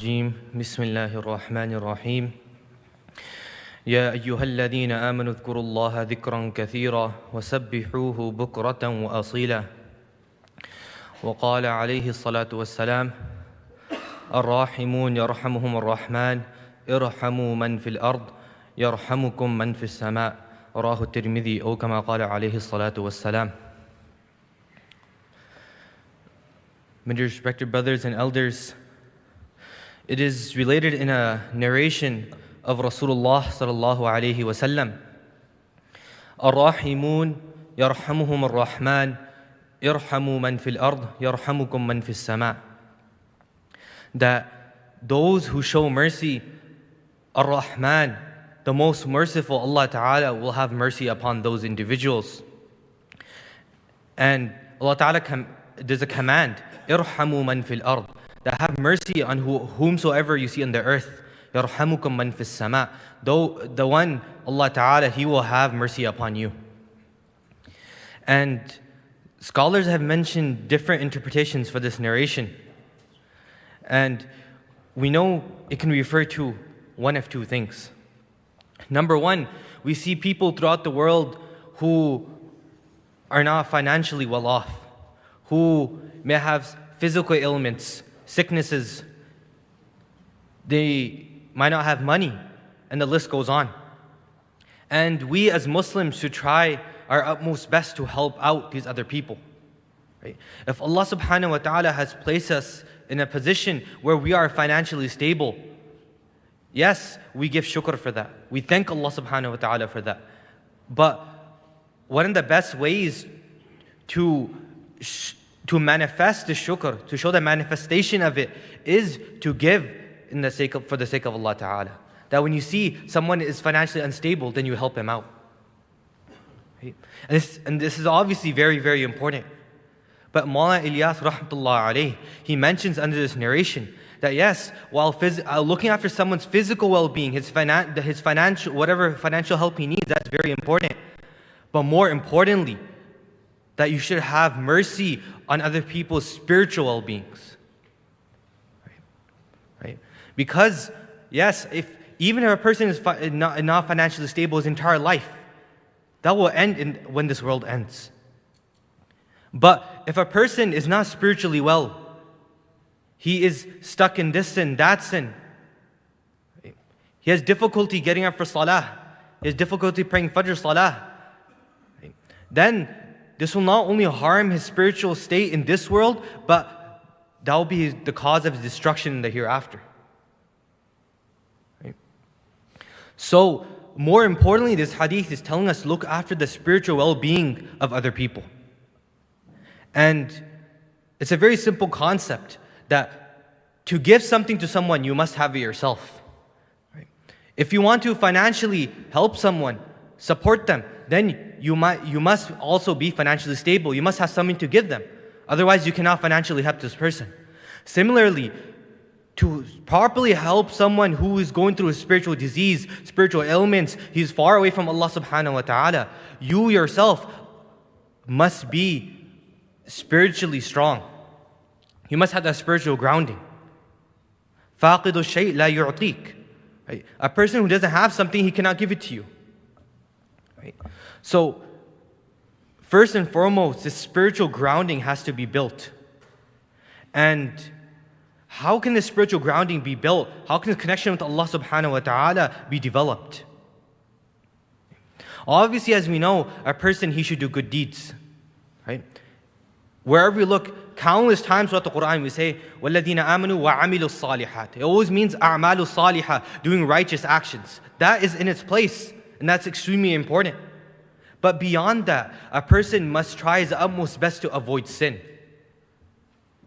بسم الله الرحمن الرحيم يا أيها الذين آمنوا اذكروا الله ذكرا كثيرا وسبحوه بكرة وأصيلا وقال عليه الصلاة والسلام الراحمون يرحمهم الرحمن ارحموا من في الأرض يرحمكم من في السماء رواه الترمذي أو كما قال عليه الصلاة والسلام. My dear respected brothers and elders, it is related in a narration of Rasulullah sallallahu alayhi wa sallam, Ar-Rahimun yarhamuhum ar-Rahman irhamu man fil ard yarhamukum man fis sama. That those who show mercy, Ar-Rahman, the most merciful Allah Ta'ala, will have mercy upon those individuals. And Allah Ta'ala there's a command, irhamu man fil ard, that have mercy on whomsoever you see on the earth. Yarhamukum man fis sama. Though the one, Allah Ta'ala, He will have mercy upon you. And scholars have mentioned different interpretations for this narration. And we know it can refer to one of two things. Number one, we see people throughout the world who are not financially well off, who may have physical ailments, sicknesses, they might not have money, and the list goes on. And we as Muslims should try our utmost best to help out these other people. Right? If Allah subhanahu wa ta'ala has placed us in a position where we are financially stable, yes, we give shukr for that. We thank Allah subhanahu wa ta'ala for that. But one of the best ways to manifest the shukr, to show the manifestation of it, is to give for the sake of Allah Ta'ala. That when you see someone is financially unstable, then you help him out. Right? And this is obviously very, very important. But Mawlana Ilyas rahmatullah alayh, he mentions under this narration that yes, while looking after someone's physical well-being, his financial, whatever financial help he needs, that's very important. But more importantly, that you should have mercy on other people's spiritual well-beings. Right? Because, yes, even if a person is not financially stable his entire life, that will end when this world ends. But if a person is not spiritually well, he is stuck in this sin, that sin. Right? He has difficulty getting up for salah. He has difficulty praying Fajr salah. Right? Then, this will not only harm his spiritual state in this world, but that will be the cause of his destruction in the hereafter. Right? So, more importantly, this hadith is telling us look after the spiritual well-being of other people. And it's a very simple concept that to give something to someone, you must have it yourself. Right? If you want to financially help someone, support them, then you must also be financially stable. You must have something to give them. Otherwise, you cannot financially help this person. Similarly, to properly help someone who is going through a spiritual disease, spiritual ailments, he's far away from Allah subhanahu wa ta'ala, you yourself must be spiritually strong. You must have that spiritual grounding. فَاقِدُ الشَّيْء لَا يُعْطِيك. A person who doesn't have something, he cannot give it to you. Right? So, first and foremost, this spiritual grounding has to be built. And how can this spiritual grounding be built? How can the connection with Allah subhanahu wa ta'ala be developed? Obviously, as we know, a person, he should do good deeds. Right? Wherever we look, countless times throughout the Quran, we say, وَالَّذِينَ آمَنُوا وَعَمِلُوا الصَّالِحَاتِ. It always means أَعْمَالُ الصَّالِحَةِ, doing righteous actions. That is in its place. And that's extremely important. But beyond that, a person must try his utmost best to avoid sin.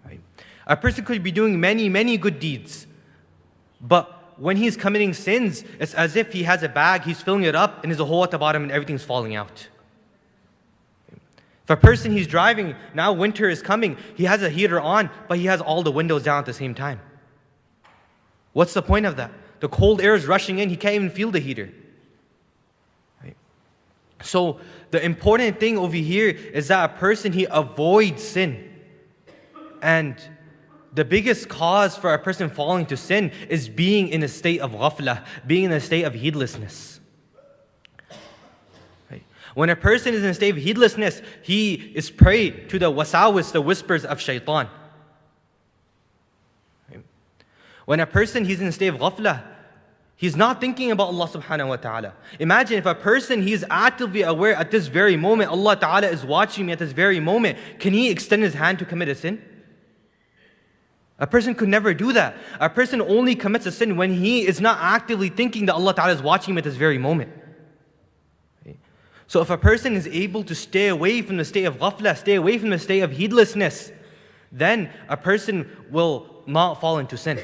Right? A person could be doing many, many good deeds. But when he's committing sins, it's as if he has a bag, he's filling it up, and there's a hole at the bottom and everything's falling out. If a person, he's driving, now winter is coming, he has a heater on, but he has all the windows down at the same time. What's the point of that? The cold air is rushing in, he can't even feel the heater. So the important thing over here is that a person, he avoids sin. And the biggest cause for a person falling to sin is being in a state of ghaflah, being in a state of heedlessness. Right? When a person is in a state of heedlessness, he is prey to the wasawis, the whispers of shaitan. Right? When a person he's in a state of ghaflah, he's not thinking about Allah subhanahu wa ta'ala. Imagine if a person, he's actively aware at this very moment, Allah ta'ala is watching me at this very moment, can he extend his hand to commit a sin? A person could never do that. A person only commits a sin when he is not actively thinking that Allah ta'ala is watching him at this very moment. Okay? So if a person is able to stay away from the state of ghafla, stay away from the state of heedlessness, then a person will not fall into sin.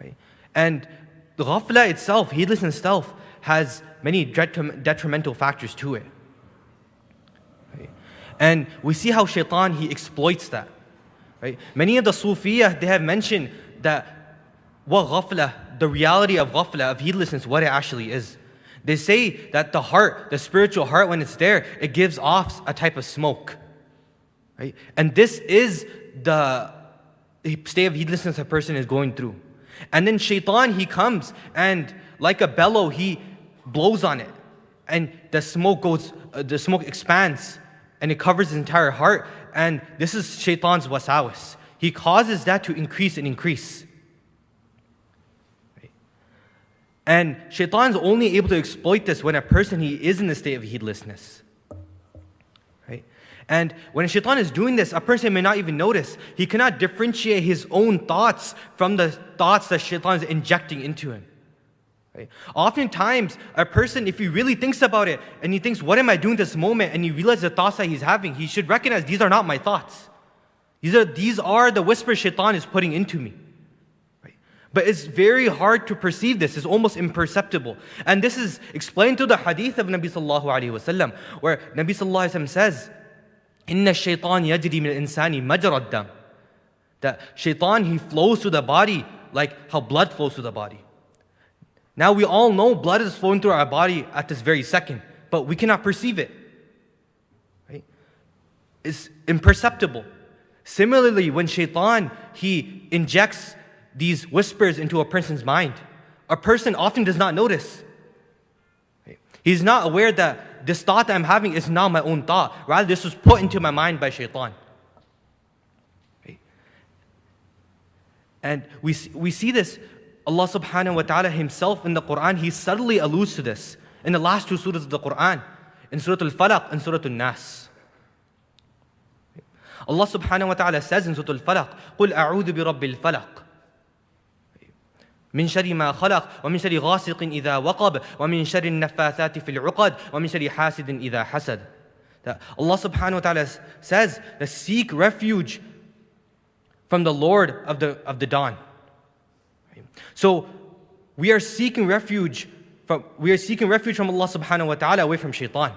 Right? And the ghafla itself, heedlessness itself, has many detrimental factors to it. Right? And we see how shaitan, he exploits that. Right? Many of the Sufiyah, they have mentioned that what ghafla, the reality of ghafla, of heedlessness, what it actually is. They say that the heart, the spiritual heart, when it's there, it gives off a type of smoke. Right? And this is the state of heedlessness a person is going through. And then shaitan, he comes and like a bellow, he blows on it. And the smoke expands and it covers his entire heart. And this is shaitan's wasawis. He causes that to increase and increase. Right? And shaitan's only able to exploit this when a person, he is in the state of heedlessness. Right? And when a shaitan is doing this, a person may not even notice. He cannot differentiate his own thoughts from the thoughts that shaitan is injecting into him. Right? Oftentimes, a person, if he really thinks about it, and he thinks, what am I doing this moment? And he realizes the thoughts that he's having, he should recognize these are not my thoughts. These are the whispers shaitan is putting into me. Right? But it's very hard to perceive this. It's almost imperceptible. And this is explained through the hadith of Nabi sallallahu alayhi wasallam, where Nabi sallallahu alayhi wasallam says, إِنَّ الشَّيْطَانِ يَجْرِي مِنَ الْإِنسَانِ مَجْرَى الدَّمِ. That shaitan, he flows through the body like how blood flows through the body. Now we all know blood is flowing through our body at this very second, but we cannot perceive it. Right? It's imperceptible. Similarly, when shaitan, he injects these whispers into a person's mind, a person often does not notice. Right? He's not aware that this thought that I'm having is not my own thought. Rather, this was put into my mind by shaitan. Right? And we see this. Allah subhanahu wa ta'ala himself in the Quran, he subtly alludes to this in the last two surahs of the Quran, in Surah Al-Falaq and Surah Al-Nas. Allah subhanahu wa ta'ala says in Surah Al-Falaq, قُلْ أَعُوذُ بِرَبِّ الْفَلَقِ مِنْ شَرِّ مَا خَلَقَ وَمِنْ شَرِّ غَاسِقٍ إِذَا وَقَبَ وَمِنْ شَرِّ النَّفَّاثَاتِ فِي الْعُقَدِ وَمِنْ شَرِّ حَاسِدٍ إِذَا حَسَدَ. That Allah subhanahu wa ta'ala says that seek refuge from the Lord of the dawn. So we are seeking refuge from Allah subhanahu wa ta'ala away from shaitan.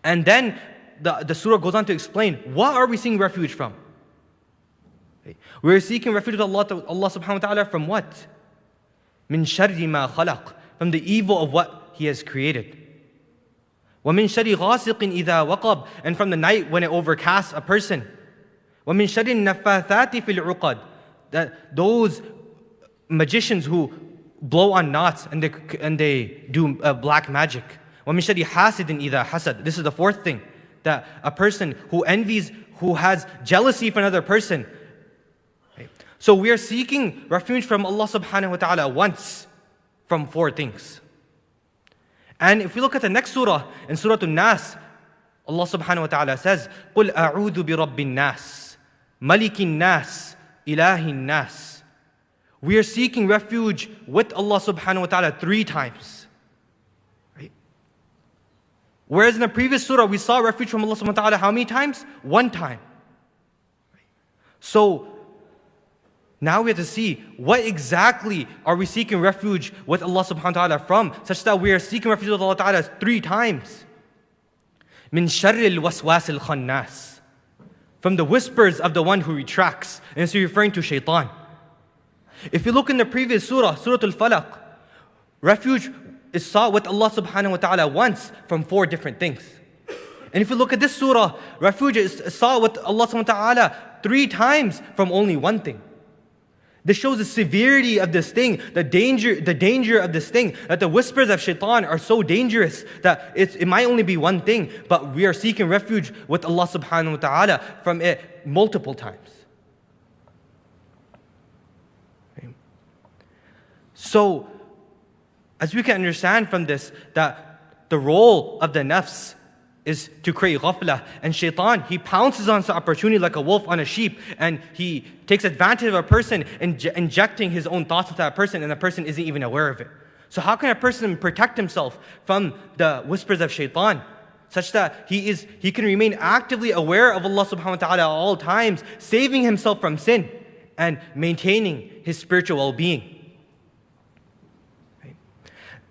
And then the surah goes on to explain, what are we seeking refuge from? We are seeking refuge with Allah subhanahu wa ta'ala from what? Min sharri ma khalaq, from the evil of what He has created. وَمِن شَرِّ غَاسِقٍ إِذَا وَقَبَ, and from the night when it overcasts a person. وَمِن شَرِّ النَّفَّاثَاتِ فِي الْعُقَدِ, that those magicians who blow on knots and they do black magic. وَمِن شَرِّ حَاسِدٍ إِذَا حَسَدٍ. This is the fourth thing, that a person who envies, who has jealousy for another person. Right? So we are seeking refuge from Allah subhanahu wa ta'ala once from four things. And if we look at the next surah, in Surah Al-Nas, Allah subhanahu wa ta'ala says, قُلْ أَعُوذُ بِرَبِّ النَّاسِ مَلِكِ النَّاسِ إِلَهِ النَّاسِ. We are seeking refuge with Allah subhanahu wa ta'ala 3 times. Right? Whereas in the previous surah, we saw refuge from Allah subhanahu wa ta'ala how many times? 1 time. Right? So, now we have to see what exactly are we seeking refuge with Allah subhanahu wa ta'ala from, such that we are seeking refuge with Allah ta'ala 3 times. Min sharril waswasil khannas, from the whispers of the one who retracts. And it's referring to shaitan. If you look in the previous surah, Surah Al-Falaq, refuge is sought with Allah subhanahu wa ta'ala once from 4 different things. And if you look at this surah, refuge is sought with Allah subhanahu wa ta'ala 3 times from only one thing. This shows the severity of this thing, the danger of this thing, that the whispers of shaitan are so dangerous that it might only be one thing, but we are seeking refuge with Allah subhanahu wa ta'ala from it multiple times. Okay. So, as we can understand from this, that the role of the nafs is to create ghaflah. And shaitan, he pounces on the opportunity like a wolf on a sheep, and he takes advantage of a person, injecting his own thoughts into that person, and the person isn't even aware of it. So how can a person protect himself from the whispers of shaitan, such that he can remain actively aware of Allah subhanahu wa ta'ala at all times, saving himself from sin and maintaining his spiritual well-being?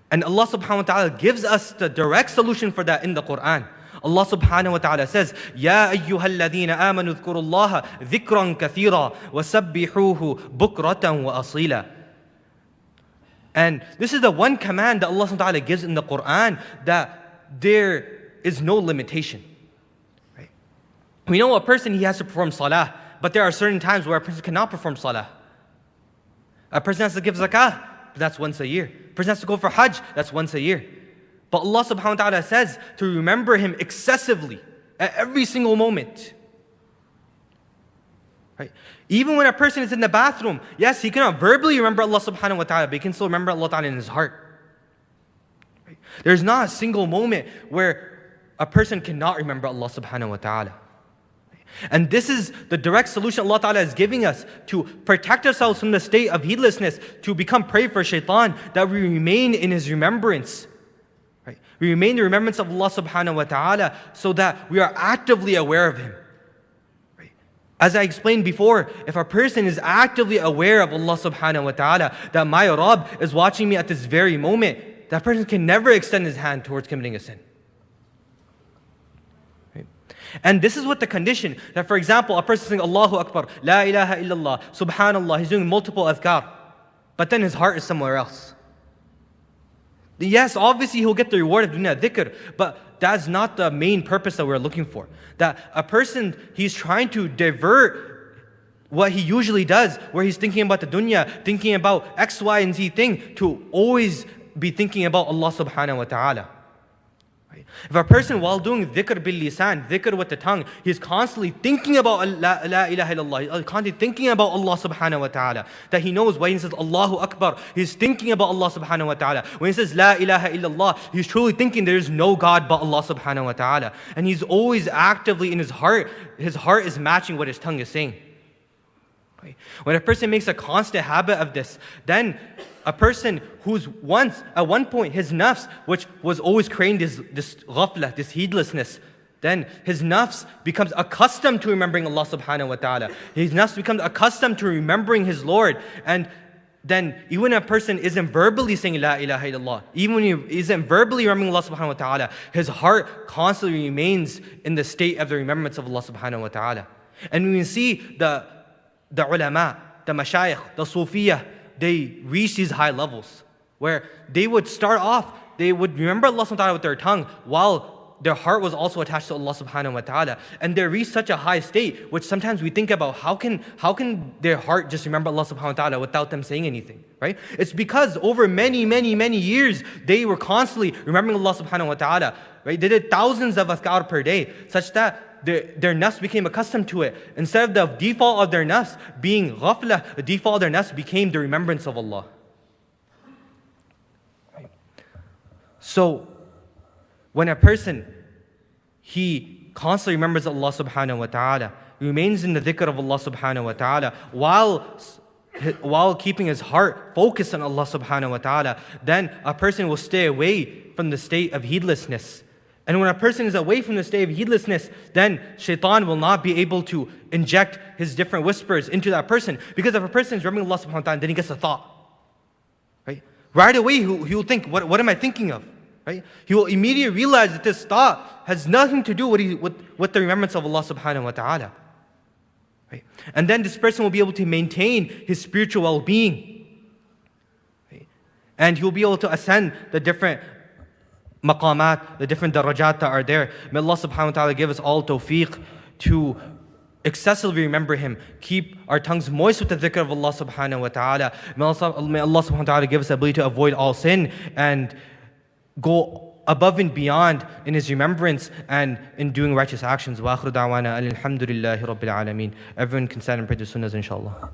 And Allah subhanahu wa ta'ala gives us the direct solution for that in the Quran. Allah subhanahu wa ta'ala says, Ya ayyuhal ladhina amanu dhkurullaha dhikran kathira wa sabbihuhu bukratan wa asila. And this is the one command that Allah subhanahu wa ta'ala gives in the Quran, that there is no limitation. Right? We know a person, he has to perform salah, but there are certain times where a person cannot perform salah. A person has to give zakah, but that's once a year. A person has to go for hajj, that's once a year. But Allah subhanahu wa ta'ala says to remember Him excessively at every single moment. Right? Even when a person is in the bathroom, yes, he cannot verbally remember Allah subhanahu wa ta'ala, but he can still remember Allah ta'ala in his heart. Right? There's not a single moment where a person cannot remember Allah subhanahu wa ta'ala. And this is the direct solution Allah ta'ala is giving us to protect ourselves from the state of heedlessness, to become prey for shaitan, that we remain in His remembrance. Right? We remain in the remembrance of Allah subhanahu wa ta'ala, so that we are actively aware of Him. Right? As I explained before, if a person is actively aware of Allah subhanahu wa ta'ala, that my Rabb is watching me at this very moment, that person can never extend his hand towards committing a sin. And this is what the condition, that for example, a person saying Allahu Akbar, La ilaha illallah, Subhanallah, he's doing multiple adhkar, but then his heart is somewhere else. Yes, obviously he'll get the reward of doing that dhikr, but that's not the main purpose that we're looking for. That a person, he's trying to divert what he usually does, where he's thinking about the dunya, thinking about X, Y, and Z thing, to always be thinking about Allah subhanahu wa ta'ala. If a person, while doing dhikr bil lisan, dhikr with the tongue, he's constantly thinking about la ilaha illallah, he's constantly thinking about Allah subhanahu wa ta'ala, that he knows when he says Allahu Akbar, he's thinking about Allah subhanahu wa ta'ala. When he says la ilaha illallah, he's truly thinking there is no God but Allah subhanahu wa ta'ala. And he's always actively in his heart is matching what his tongue is saying. When a person makes a constant habit of this, then a person who's at one point, his nafs, which was always creating this ghaflah, this heedlessness, then his nafs becomes accustomed to remembering Allah subhanahu wa ta'ala. His nafs becomes accustomed to remembering his Lord. And then even when a person isn't verbally saying La ilaha illallah, even when he isn't verbally remembering Allah subhanahu wa ta'ala, his heart constantly remains in the state of the remembrance of Allah subhanahu wa ta'ala. And we can see the ulama, the mashayikh, the Sufiyah, they reach these high levels where they would start off, they would remember Allah subhanahu wa ta'ala with their tongue while their heart was also attached to Allah subhanahu wa ta'ala. And they reach such a high state, which sometimes we think about, how can their heart just remember Allah subhanahu wa ta'ala without them saying anything, right? It's because over many years, they were constantly remembering Allah subhanahu wa ta'ala, right? They did thousands of adhkar per day, such that their nafs became accustomed to it. Instead of the default of their nafs being ghaflah, the default of their nafs became the remembrance of Allah. Right? So, when a person, he constantly remembers Allah subhanahu wa ta'ala, remains in the dhikr of Allah subhanahu wa ta'ala, while keeping his heart focused on Allah subhanahu wa ta'ala, then a person will stay away from the state of heedlessness. And when a person is away from the state of heedlessness, then shaitan will not be able to inject his different whispers into that person. Because if a person is remembering Allah subhanahu wa ta'ala, then he gets a thought. Right away, he will think, what am I thinking of? Right? He will immediately realize that this thought has nothing to do with the remembrance of Allah subhanahu wa ta'ala. Right? And then this person will be able to maintain his spiritual well-being. Right? And he will be able to ascend the different maqamat, the different darajat that are there. May Allah subhanahu wa ta'ala give us all tawfiq to excessively remember Him, keep our tongues moist with the dhikr of Allah subhanahu wa ta'ala. May Allah subhanahu wa ta'ala give us the ability to avoid all sin and go above and beyond in His remembrance and in doing righteous actions. Wa akhiru da'wana alhamdulillahi rabbil alameen. Everyone can stand and pray the sunnahs, inshallah.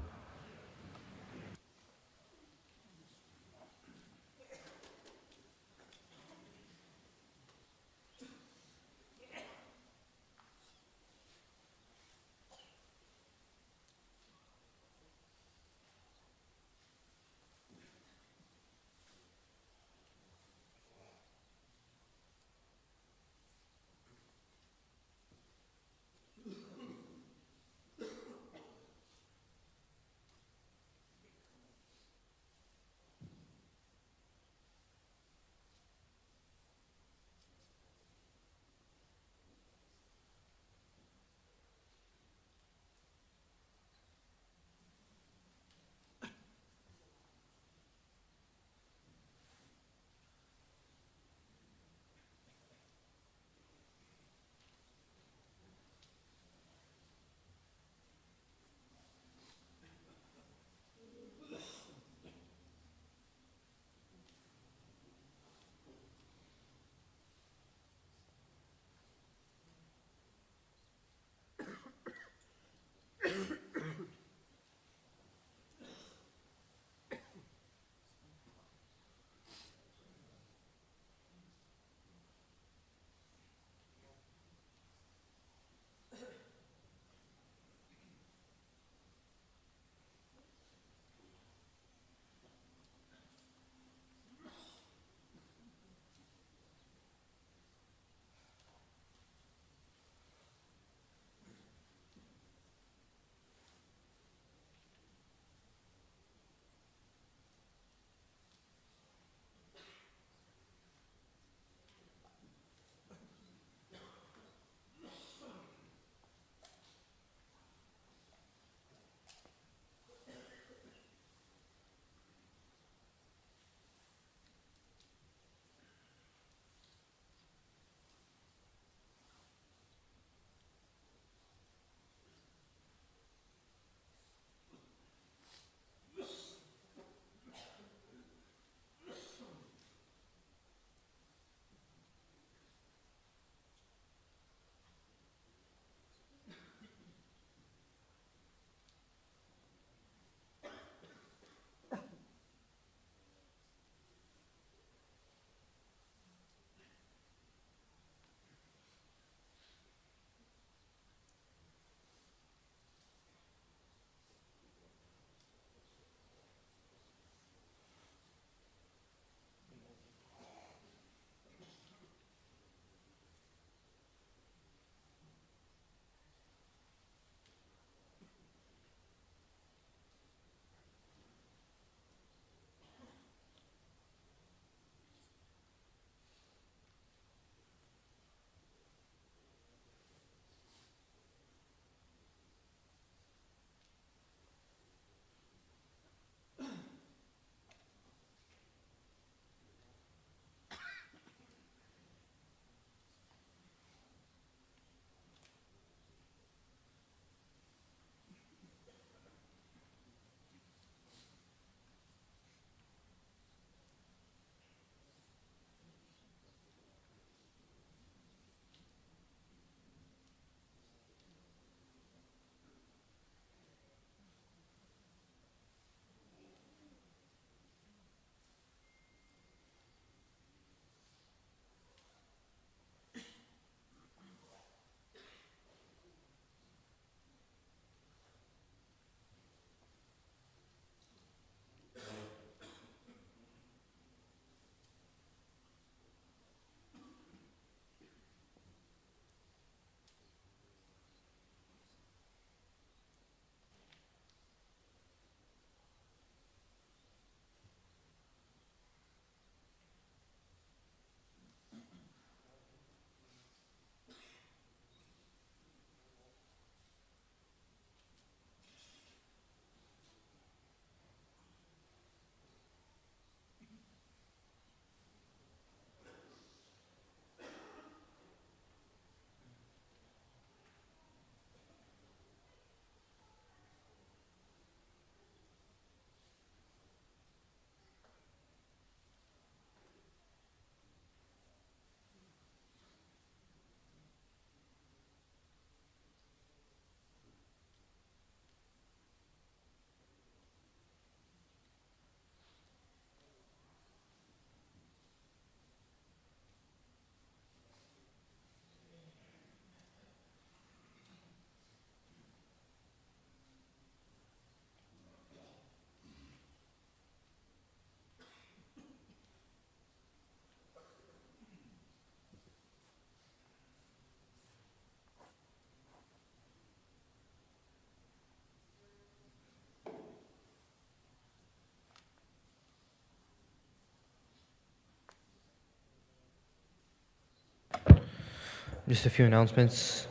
Just a few announcements.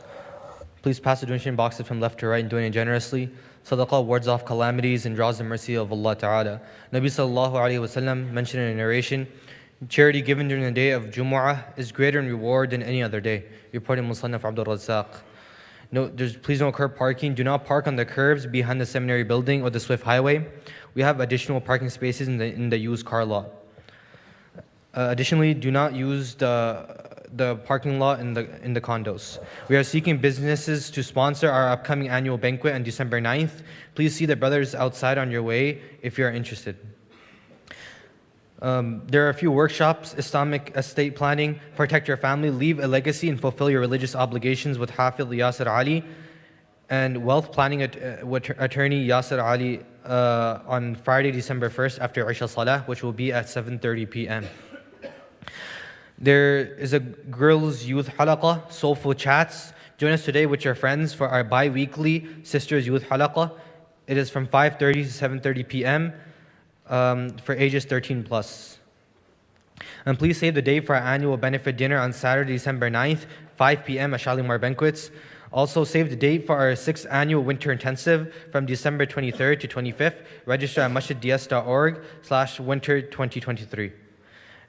Please pass the donation boxes from left to right and donate generously. Sadaqah wards off calamities and draws the mercy of Allah Ta'ala. Nabi Sallallahu Alaihi Wasallam mentioned in a narration, charity given during the day of Jumu'ah is greater in reward than any other day. Reported Musannaf Abdul Razzaq. No, please don't curb parking. Do not park on the curbs behind the seminary building or the Swift Highway. We have additional parking spaces in the used car lot. Additionally, do not use the parking lot in the condos. We are seeking businesses to sponsor our upcoming annual banquet on December 9th. Please see the brothers outside on your way if you are interested. There are a few workshops: Islamic estate planning, protect your family, leave a legacy, and fulfill your religious obligations with Hafiz Yasir Ali, and wealth planning with attorney Yasir Ali on Friday, December 1st after Isha Salah, which will be at 7:30 p.m. There is a girls' youth halaqah, soulful chats. Join us today with your friends for our bi-weekly sisters' youth halaqah. It is from 5:30 to 7:30 p.m. For ages 13 plus. And please save the date for our annual benefit dinner on Saturday, December 9th, 5 p.m. at Shalimar Banquets. Also save the date for our 6th annual winter intensive from December 23rd to 25th. Register at masjidds.org/winter2023.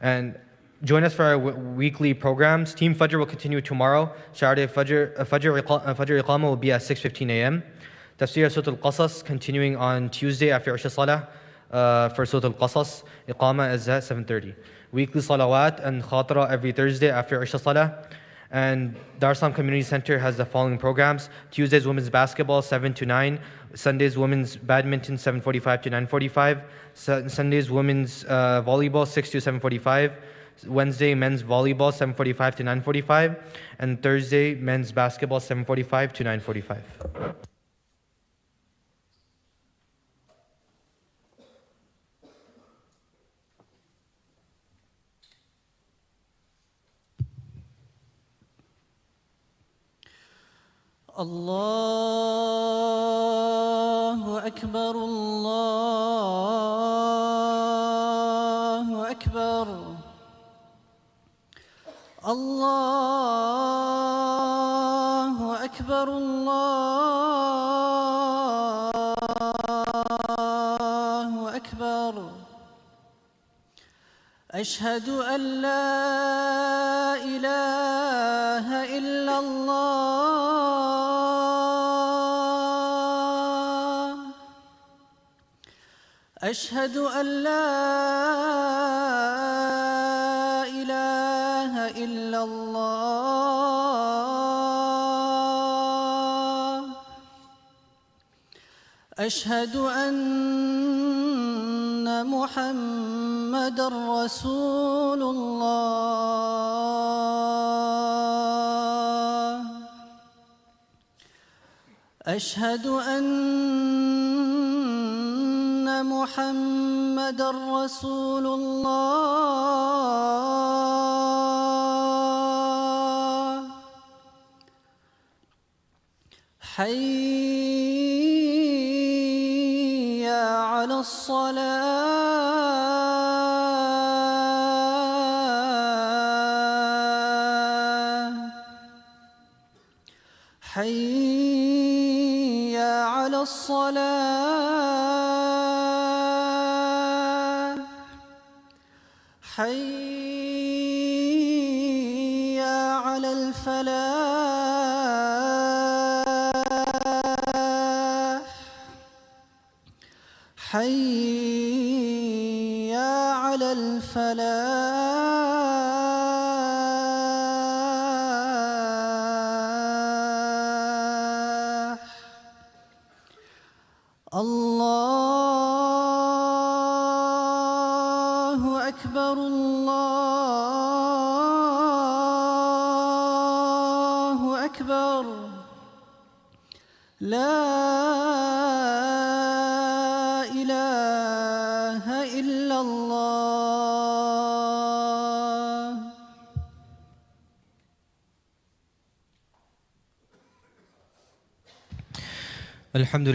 And join us for our weekly programs. Team Fajr will continue tomorrow. Saturday Fajr Iqamah will be at 6:15 a.m. Tafsir Surah Al-Qasas continuing on Tuesday after Isha Salah. For Surah Al-Qasas, Iqamah is at 7:30. Weekly Salawat and Khatira every Thursday after Isha Salah. And Dar es Salaam Community Center has the following programs: Tuesdays women's basketball 7 to 9, Sundays women's badminton 7:45 to 9:45, Sundays women's volleyball 6 to 7:45, Wednesday men's volleyball 7:45 to 9:45, and Thursday men's basketball 7:45 to 9:45. Allahu Akbar, Allahu Akbar, Allahu Akbar, Allahu Akbar. Ashhadu an la ilaha illallah. أشهد أن لا إله إلا الله. أشهد أن محمد رسول الله. أشهد أن محمد رسول الله. حي على الصلاة. حي على الصلاة. حي على الفلاح. حي على الفلاح. الله أكبر، الله أكبر. لا إله إلا الله. الحمد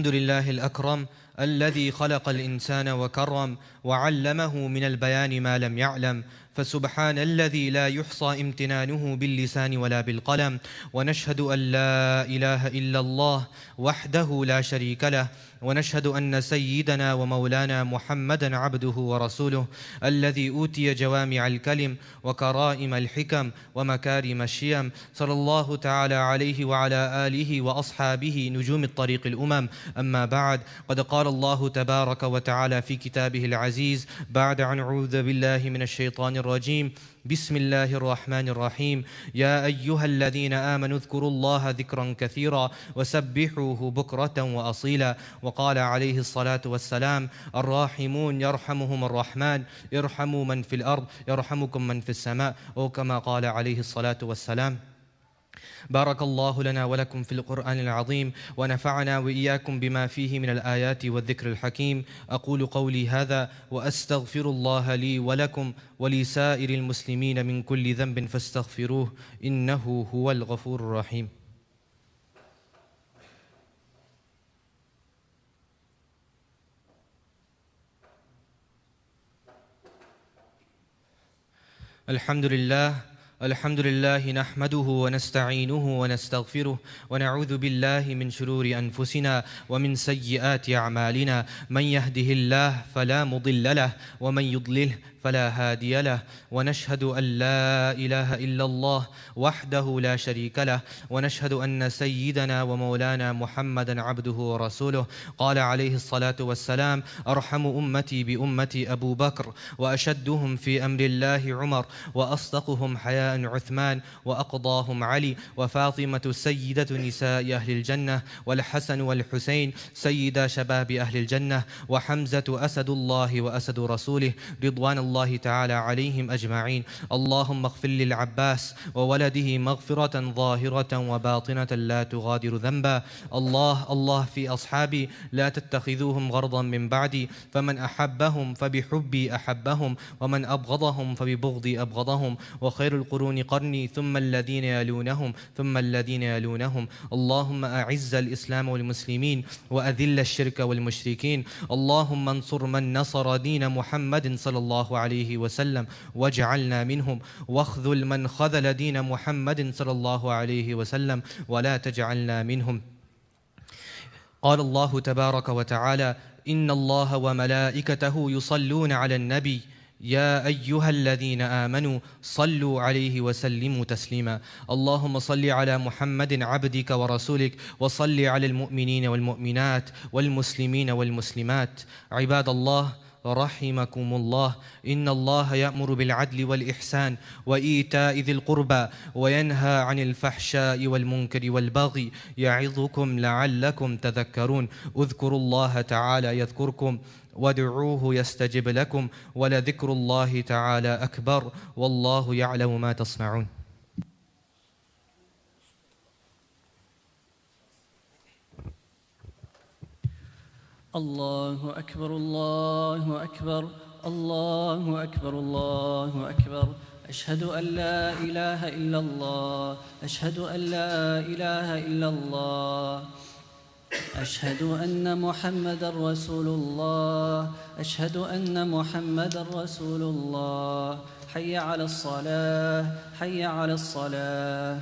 لله الأكرم الذي خلق الإنسان وكرم وعلمه من البيان ما لم يعلم، فسبحان الذي لا يحصى امتنانه باللسان ولا بالقلم. ونشهد أن لا إله إلا الله وحده لا شريك له، ونشهد أن سيدنا ومولانا محمدًا عبده ورسوله الذي أوتي جوامع الكلم وكرائم الحكم ومكارم الشيم، صلى الله تعالى عليه وعلى آله وأصحابه نجوم الطريق الأمم. أما بعد، قد قال الله تبارك وتعالى في كتابه العزيز بعد أن أعوذ بالله من الشيطان الرجيم: بسم الله الرحمن الرحيم. يا أيها الذين آمنوا اذكروا الله ذكرا كثيرا وسبحوه بكرة وأصيلا. وقال عليه الصلاة والسلام: الراحمون يرحمهم الرحمن، ارحموا من في الأرض يرحمكم من في السماء، أو كما قال عليه الصلاة والسلام. بارك الله لنا ولكم في القرآن العظيم، ونفعنا وإياكم بما فيه من الآيات والذكر الحكيم. أقول قولي هذا وأستغفر الله لي ولكم ولسائر المسلمين من كل ذنب فاستغفروه، إنه هو الغفور الرحيم. الحمد لله نحمده ونستعينه ونستغفره، ونعوذ بالله من شرور أنفسنا ومن سيئات أعمالنا. من يهده الله فلا مضل له، ومن يضلله فلا هادي له. ونشهد أن لا إله إلا الله وحده لا شريك له، ونشهد أن سيدنا ومولانا محمدًا عبده ورسوله. قال عليه الصلاة والسلام: أرحم أمتي بأمتي أبو بكر، وأشدهم في أمر الله عمر، وأصدقهم حياء عثمان، وأقضاهم علي، وفاطمة سيدة نساء أهل الجنة، والحسن والحسين سيدا شباب أهل الجنة، وحمزة أسد الله وأسد رسوله رضوان الله تعالى عليهم أجمعين. اللهم اغفر للعباس وولده مغفرة ظاهرة وباطنة لا تغادر ذنبا. الله في أصحابي لا تتخذوهم غرضا من بعدي، فمن أحبهم فبحبي أحبهم، ومن أبغضهم فببغضي أبغضهم، وخير القرون قرني ثم الذين يلونهم ثم الذين يلونهم. اللهم أعز الإسلام والمسلمين وأذل الشرك والمشركين. اللهم انصر من نصر دين محمد صلى الله عليه وسلم واجعلنا منهم، واخذل من خذل دين محمد صلى الله عليه وسلم ولا تجعلنا منهم. قال الله تبارك وتعالى: إن الله وملائكته يصلون على النبي يا أيها الذين آمنوا صلوا عليه وسلموا تسليما. اللهم صل على محمد عبدك ورسولك، وصل على المؤمنين والمؤمنات والمسلمين والمسلمات. عباد الله، رحمكم الله، إن الله يأمر بالعدل والإحسان وإيتاء ذي القربى، وينهى عن الفحشاء والمنكر والبغي، يعظكم لعلكم تذكرون. اذكروا الله تعالى يذكركم، وادعوه يستجب لكم، ولذكر الله تعالى أكبر، والله يعلم ما تصنعون. الله أكبر الله أكبر الله أكبر الله أكبر. أشهد أن لا إله إلا الله، أشهد أن لا إله إلا الله، أشهد أن محمدًا رسول الله، أشهد أن محمدًا رسول الله. حي على الصلاة، حي على الصلاة،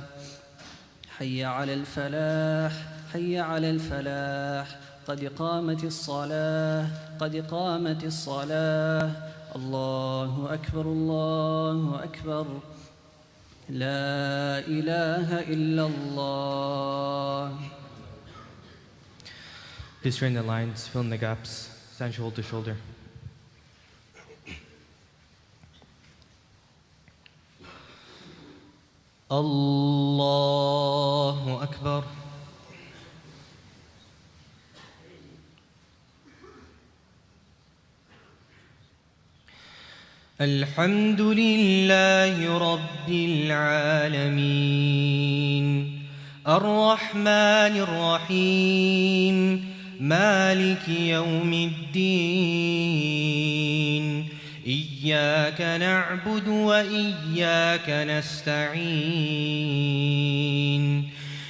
حي على الفلاح، حي على الفلاح. قد قامت الصلاة، قد قامت الصلاة. الله أكبر الله أكبر. لا إله إلا الله. Please straighten the lines, fill in the gaps, stand shoulder to shoulder. الله أكبر. الحمد لله رب العالمين، الرحمن الرحيم، مالك يوم الدين. إياك نعبد وإياك نستعين،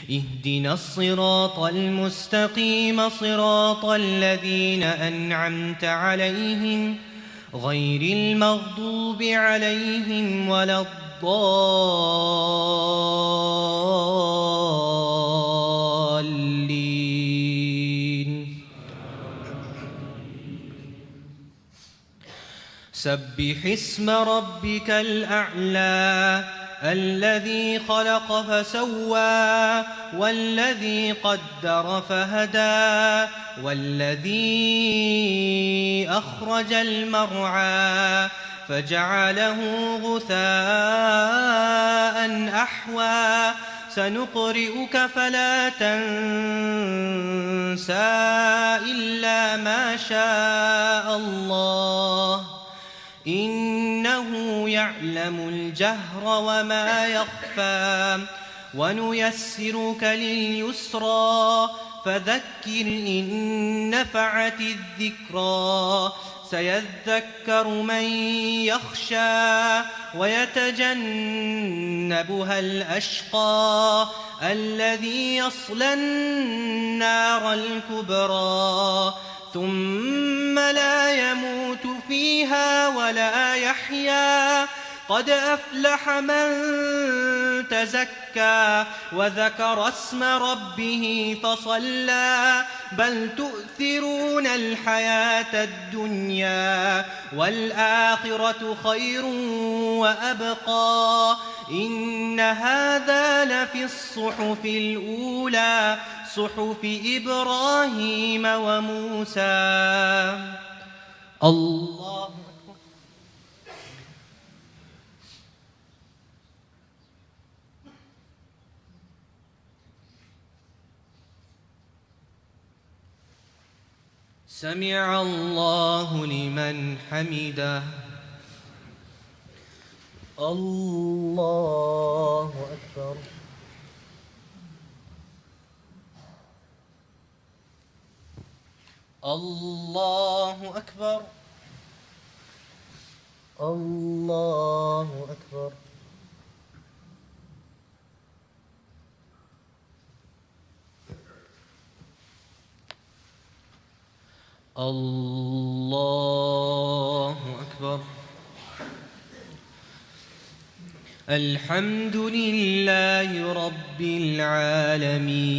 اهدنا الصراط المستقيم صراط الذين أنعمت عليهم غير المغضوب عليهم ولا الضالين. سبح اسم ربك الأعلى الذي خلق فسوى والذي قدر فهدى والذي أخرج المرعى فجعله غثاء أحوى سنقرئك فلا تنسى إلا ما شاء الله إنه يعلم الجهر وما يخفى ونيسرك لليسرى فذكر إن نفعت الذكرى سيذكر من يخشى ويتجنبها الأشقى الذي يصلى النار الكبرى ثم لا يموت فيها ولا يحيا قد أفلح من تزكى وذكر اسم ربه فصلى بل تؤثرون الحياة الدنيا والآخرة خير وأبقى إن هذا لفي الصحف الأولى صحف إبراهيم وموسى. الله سمع الله لمن حمده. الله أكبر. الله أكبر. الله أكبر. الله أكبر. الحمد لله رب العالمين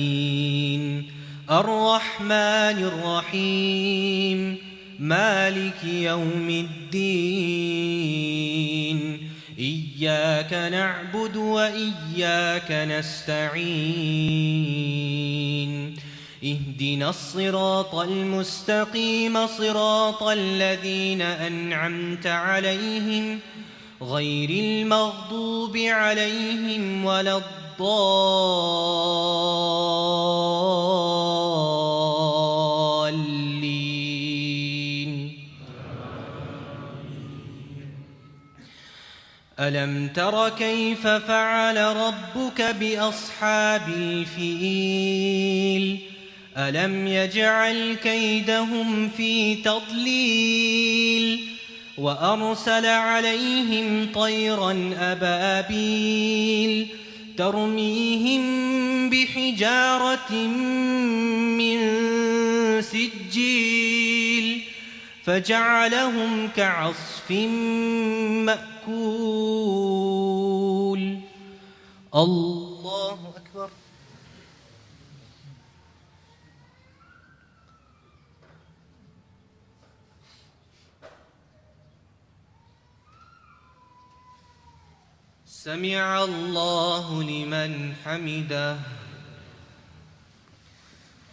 الرحمن الرحيم مالك يوم الدين إياك نعبد وإياك نستعين اهدنا الصراط المستقيم صراط الذين أنعمت عليهم غير المغضوب عليهم ولا الضالين. ألم تر كيف فعل ربك بأصحاب الفيل ألم يجعل كيدهم في تضليل وأرسل عليهم طيرا أبابيل ترميهم بحجارة من سجيل فجعلهم كعصف مأكول. الله أكبر. سمع الله لمن حمده.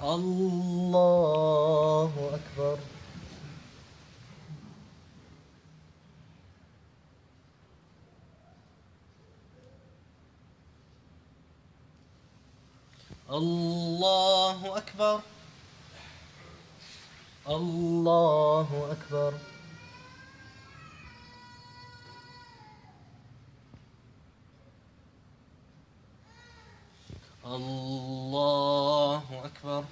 الله أكبر. الله أكبر. الله أكبر. الله أكبر.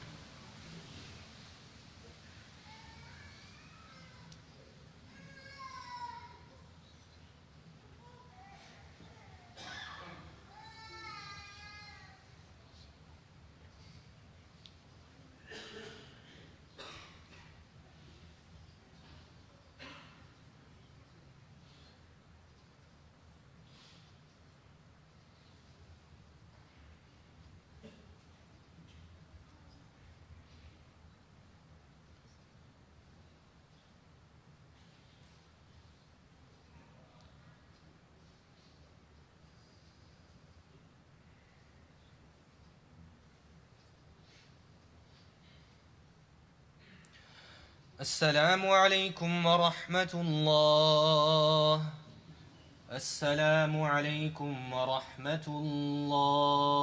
السلام عليكم ورحمة الله. السلام عليكم ورحمة الله.